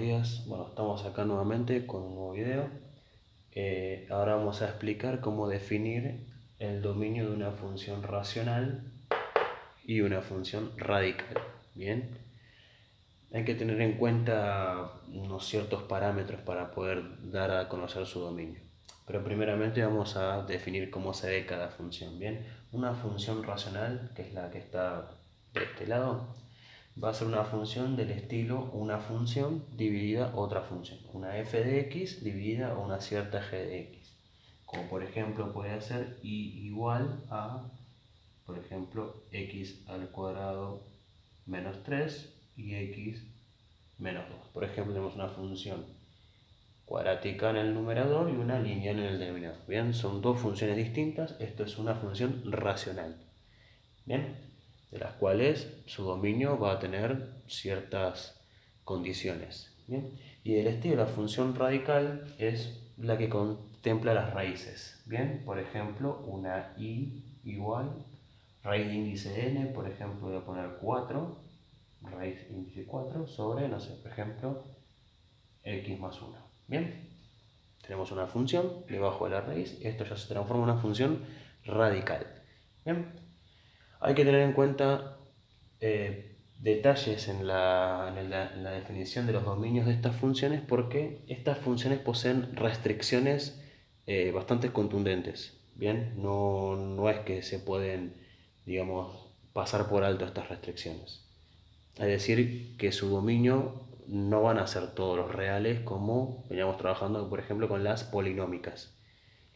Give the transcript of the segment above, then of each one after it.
días. Bueno, estamos acá nuevamente con un nuevo video. Ahora vamos a explicar cómo definir el dominio de una función racional y una función radical. Bien, hay que tener en cuenta unos ciertos parámetros para poder dar a conocer su dominio. Pero primeramente vamos a definir cómo se ve cada función. Bien, una función racional, que es la que está de este lado, va a ser una función del estilo una función dividida otra función. Una f de x dividida una cierta g de x. Como por ejemplo puede ser y igual a, por ejemplo, x al cuadrado menos 3 y x menos 2. Por ejemplo, tenemos una función cuadrática en el numerador y una lineal en el denominador. Bien, son dos funciones distintas. Esto es una función racional. Bien, de las cuales su dominio va a tener ciertas condiciones. Bien, y el estilo de la función radical es la que contempla las raíces. Bien, por ejemplo, una y igual raíz de índice n, por ejemplo, voy a poner 4, raíz de índice 4 sobre, no sé, por ejemplo, x más 1. Bien, tenemos una función debajo de la raíz, esto ya se transforma en una función radical. Bien, hay que tener en cuenta detalles en la definición de los dominios de estas funciones, porque estas funciones poseen restricciones bastante contundentes. Bien, no es que se pueden, digamos, pasar por alto estas restricciones. Es decir, que su dominio no van a ser todos los reales, como veníamos trabajando, por ejemplo, con las polinómicas.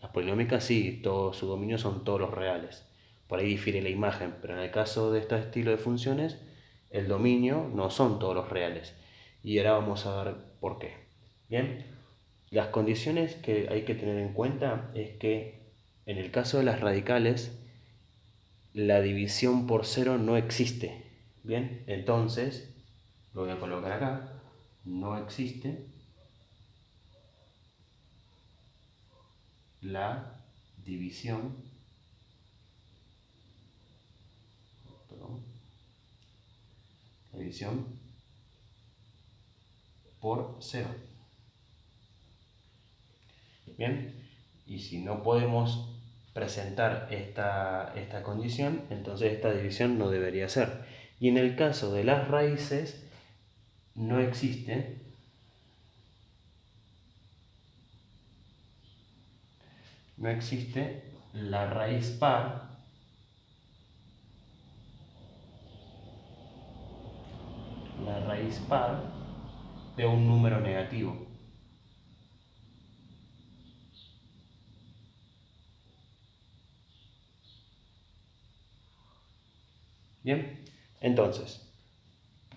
Las polinómicas sí, todo su dominio son todos los reales. Por ahí difiere la imagen, pero en el caso de este estilo de funciones, el dominio no son todos los reales. Y ahora vamos a ver por qué. Bien, las condiciones que hay que tener en cuenta es que en el caso de las radicales, la división por cero no existe. Bien, entonces, lo voy a colocar acá, no existe la división, por cero. Bien, y si no podemos presentar esta condición, entonces esta división no debería ser. Y en el caso de las raíces, no existe la raíz par de un número negativo. Bien, entonces,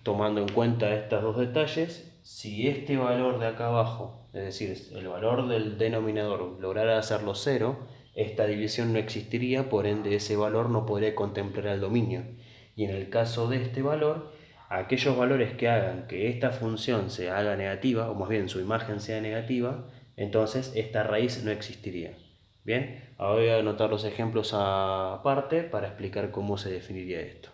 tomando en cuenta estos dos detalles, si este valor de acá abajo, es decir, el valor del denominador, lograra hacerlo 0, esta división no existiría, por ende ese valor no podría contemplar el dominio. Y en el caso de este valor, aquellos valores que hagan que esta función se haga negativa, o más bien su imagen sea negativa, entonces esta raíz no existiría. Bien, ahora voy a anotar los ejemplos aparte para explicar cómo se definiría esto.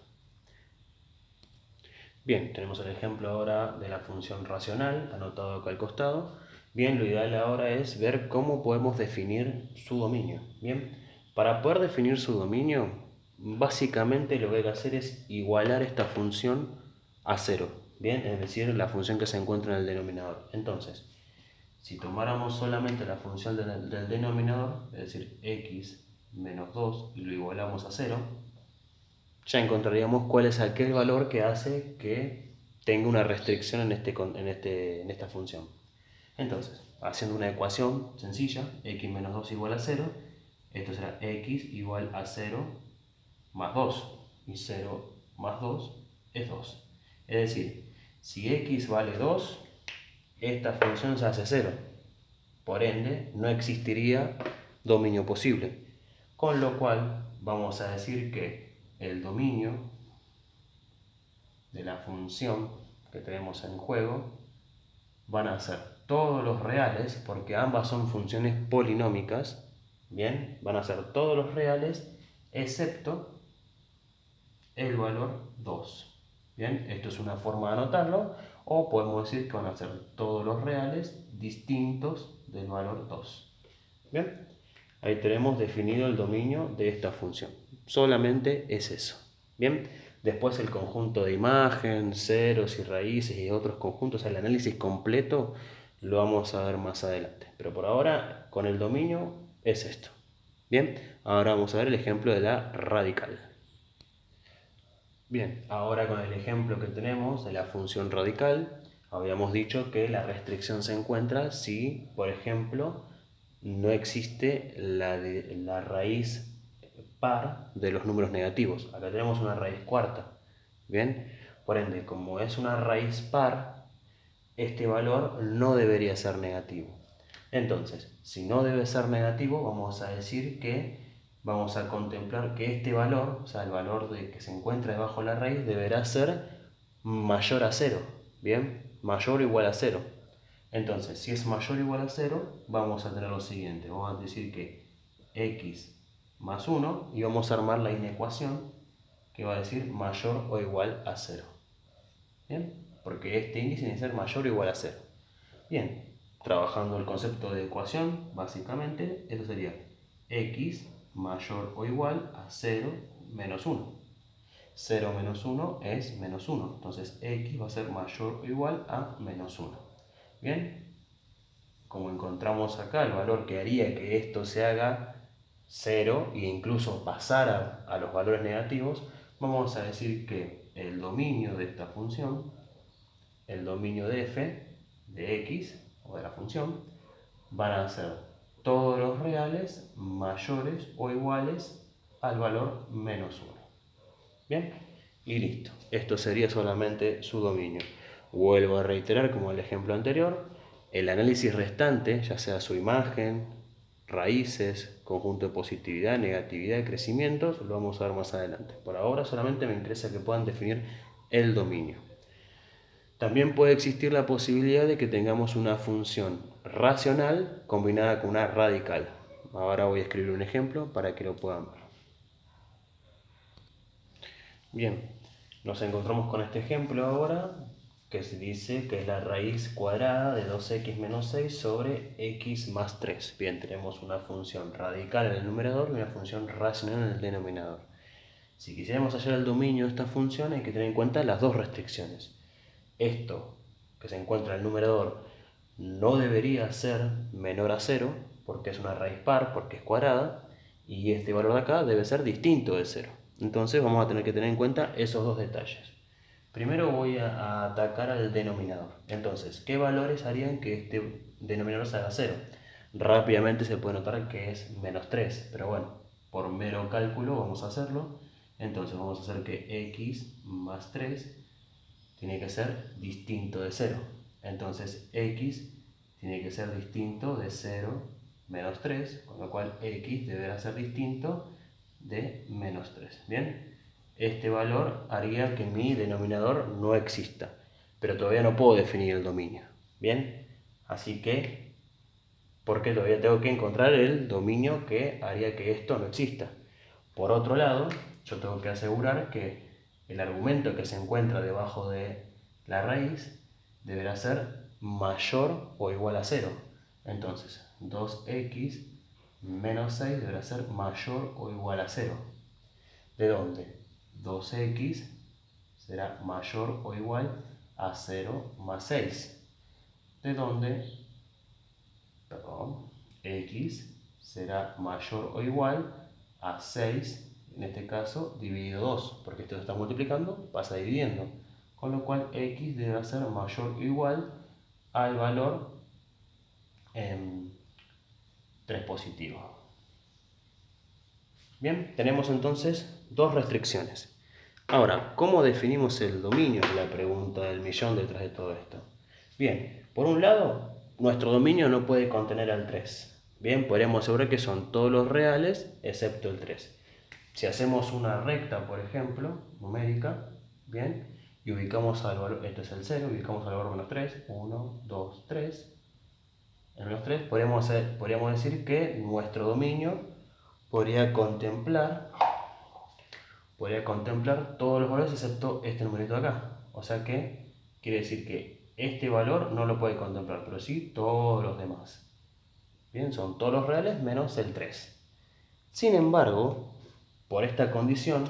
Bien, tenemos el ejemplo ahora de la función racional, anotado acá al costado. Bien, lo ideal ahora es ver cómo podemos definir su dominio. Bien, para poder definir su dominio, básicamente lo que hay que hacer es igualar esta función a 0. Bien, es decir, la función que se encuentra en el denominador. Entonces, si tomáramos solamente la función del denominador, es decir, x menos 2, y lo igualamos a 0, ya encontraríamos cuál es aquel valor que hace que tenga una restricción en esta función. Entonces, haciendo una ecuación sencilla, x menos 2 igual a 0, esto será x igual a 0 más 2, y 0 más 2 es 2. Es decir, si x vale 2, esta función se hace 0. Por ende, no existiría dominio posible. Con lo cual, vamos a decir que el dominio de la función que tenemos en juego van a ser todos los reales, porque ambas son funciones polinómicas. Bien, van a ser todos los reales excepto el valor 2. Bien, esto es una forma de anotarlo, O podemos decir que van a ser todos los reales distintos del valor 2. Bien, ahí tenemos definido el dominio de esta función. Solamente es eso. Bien, después el conjunto de imagen, ceros y raíces y otros conjuntos, el análisis completo lo vamos a ver más adelante. Pero por ahora, con el dominio es esto. Bien, ahora vamos a ver el ejemplo de la radical. Bien, ahora con el ejemplo que tenemos de la función radical, habíamos dicho que la restricción se encuentra si, por ejemplo, no existe la raíz par de los números negativos. Acá tenemos una raíz cuarta. Bien, por ende, como es una raíz par, este valor no debería ser negativo. Entonces, si no debe ser negativo, vamos a decir que vamos a contemplar que este valor, o sea, el valor que se encuentra debajo de la raíz, deberá ser mayor a 0. Bien, mayor o igual a 0. Entonces, si es mayor o igual a 0, vamos a tener lo siguiente. Vamos a decir que x más 1 y vamos a armar la inecuación que va a decir mayor o igual a 0. Bien, porque este índice tiene que ser mayor o igual a 0. Bien, trabajando el concepto de ecuación, básicamente, esto sería x mayor o igual a 0 menos 1. 0 menos 1 es menos 1, entonces x va a ser mayor o igual a menos 1. Bien, como encontramos acá el valor que haría que esto se haga 0 e incluso pasar a los valores negativos, vamos a decir que el dominio de esta función, el dominio de f de x o de la función, van a ser todos los reales mayores o iguales al valor menos 1. Bien, y listo. Esto sería solamente su dominio. Vuelvo a reiterar, como el ejemplo anterior, el análisis restante, ya sea su imagen, raíces, conjunto de positividad, negatividad y crecimientos, lo vamos a ver más adelante. Por ahora solamente me interesa que puedan definir el dominio. También puede existir la posibilidad de que tengamos una función racional combinada con una radical. Ahora voy a escribir un ejemplo para que lo puedan ver. Bien, nos encontramos con este ejemplo ahora, que se dice que es la raíz cuadrada de 2x menos 6 sobre x más 3. Bien, tenemos una función radical en el numerador y una función racional en el denominador. Si quisiéramos hallar el dominio de esta función, hay que tener en cuenta las dos restricciones. Esto que se encuentra en el numerador no debería ser menor a 0, porque es una raíz par, porque es cuadrada, y este valor de acá debe ser distinto de 0. Entonces vamos a tener que tener en cuenta esos dos detalles. Primero voy a atacar al denominador. Entonces, ¿qué valores harían que este denominador se haga 0? Rápidamente se puede notar que es menos 3, pero bueno, por mero cálculo vamos a hacerlo. Entonces vamos a hacer que x más 3 tiene que ser distinto de 0. Entonces x tiene que ser distinto de 0 menos 3, con lo cual x deberá ser distinto de menos 3. Bien, este valor haría que mi denominador no exista, pero todavía no puedo definir el dominio. Bien, así que, porque todavía tengo que encontrar el dominio que haría que esto no exista. Por otro lado, yo tengo que asegurar que el argumento que se encuentra debajo de la raíz deberá ser mayor o igual a 0. Entonces, 2x menos 6 deberá ser mayor o igual a 0. ¿De dónde? 2x será mayor o igual a 0 más 6. ¿De dónde? Perdón, x será mayor o igual a 6, en este caso dividido 2, porque esto se está multiplicando, pasa dividiendo, con lo cual x debe ser mayor o igual al valor 3 positivo. Bien, tenemos entonces dos restricciones. Ahora, ¿cómo definimos el dominio? Es la pregunta del millón detrás de todo esto. Bien, por un lado, nuestro dominio no puede contener al 3. Bien, podríamos asegurar que son todos los reales excepto el 3. Si hacemos una recta, por ejemplo, numérica, bien, y ubicamos al valor, esto es el 0, ubicamos al valor menos 3, 1, 2, 3. En menos 3 podríamos decir que nuestro dominio podría contemplar todos los valores excepto este numerito de acá. O sea que quiere decir que este valor no lo puede contemplar, pero sí todos los demás. Bien, son todos los reales menos el 3. Sin embargo, por esta condición,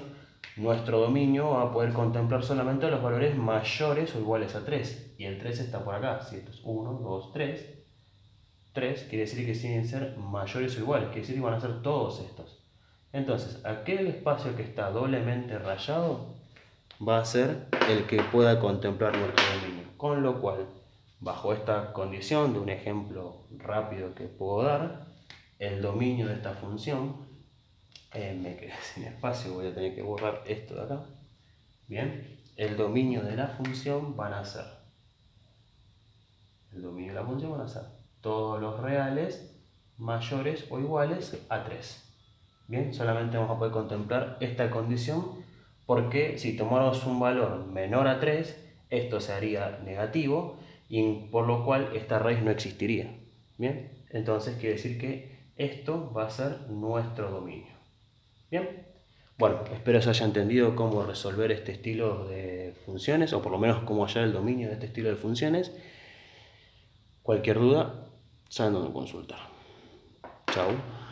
nuestro dominio va a poder contemplar solamente los valores mayores o iguales a 3. Y el 3 está por acá. Si esto es 1, 2, 3. 3 quiere decir que tienen que ser mayores o iguales. Quiere decir que van a ser todos estos. Entonces, aquel espacio que está doblemente rayado va a ser el que pueda contemplar nuestro dominio. Con lo cual, bajo esta condición de un ejemplo rápido que puedo dar, el dominio de esta función, me quedé sin espacio, voy a tener que borrar esto de acá. Bien, el dominio de la función van a ser, todos los reales mayores o iguales a 3. Bien, solamente vamos a poder contemplar esta condición porque si tomáramos un valor menor a 3, esto sería negativo y por lo cual esta raíz no existiría. Bien, entonces quiere decir que esto va a ser nuestro dominio. Bien, bueno, espero se haya entendido cómo resolver este estilo de funciones, o por lo menos cómo hallar el dominio de este estilo de funciones. Cualquier duda, saben dónde consultar. Chao.